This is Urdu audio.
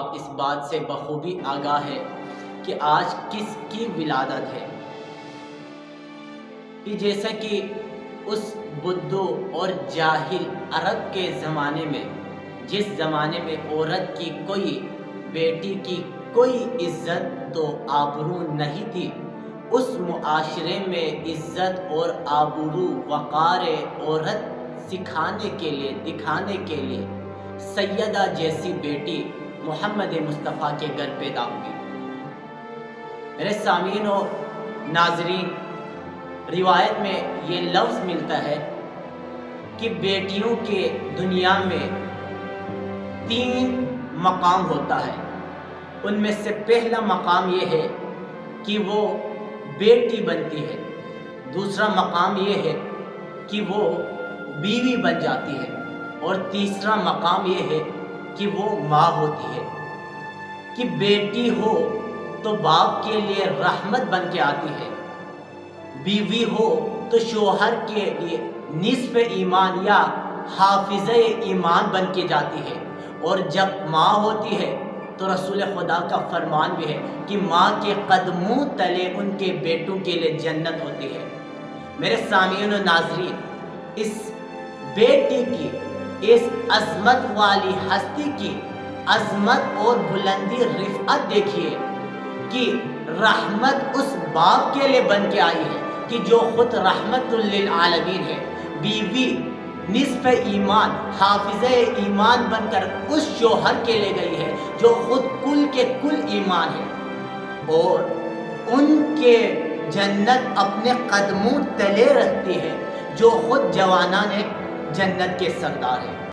آپ اس بات سے بخوبی آگاہ ہے کہ آج کس کی ولادت ہے، کہ جیسا کہ اس بدھو اور جاہل عرب کے زمانے میں، جس زمانے میں عورت کی کوئی، بیٹی کی کوئی عزت تو آبرو نہیں تھی، اس معاشرے میں عزت اور آبرو وقار عورت سکھانے کے لیے، دکھانے کے لیے سیدہ جیسی بیٹی محمد مصطفیٰ کے گھر پیدا ہوئی۔ میرے سامعین و ناظرین، روایت میں یہ لفظ ملتا ہے کہ بیٹیوں کے دنیا میں 3 مقام ہوتا ہے۔ ان میں سے پہلا مقام یہ ہے کہ وہ بیٹی بنتی ہے، دوسرا مقام یہ ہے کہ وہ بیوی بن جاتی ہے، اور تیسرا مقام یہ ہے کہ وہ ماں ہوتی ہے۔ کہ بیٹی ہو تو باپ کے لیے رحمت بن کے آتی ہے، بیوی ہو تو شوہر کے لیے نصف ایمان یا حافظ ایمان بن کے جاتی ہے، اور جب ماں ہوتی ہے تو رسول خدا کا فرمان بھی ہے کہ ماں کے قدموں تلے ان کے بیٹوں کے لیے جنت ہوتی ہے۔ میرے سامعین و ناظرین، اس بیٹی کی، اس عظمت والی ہستی کی عظمت اور بلندی، رفعت دیکھیے کہ رحمت اس باپ کے لیے بن کے آئی ہے کہ جو خود رحمت للعالمین ہے، بیوی نصف ایمان، حافظ ایمان بن کر اس شوہر کے لیے گئی ہے جو خود کل کے کل ایمان ہے، اور ان کے جنت اپنے قدموں تلے رکھتی ہے جو خود جوانان جنت کے سردار ہیں۔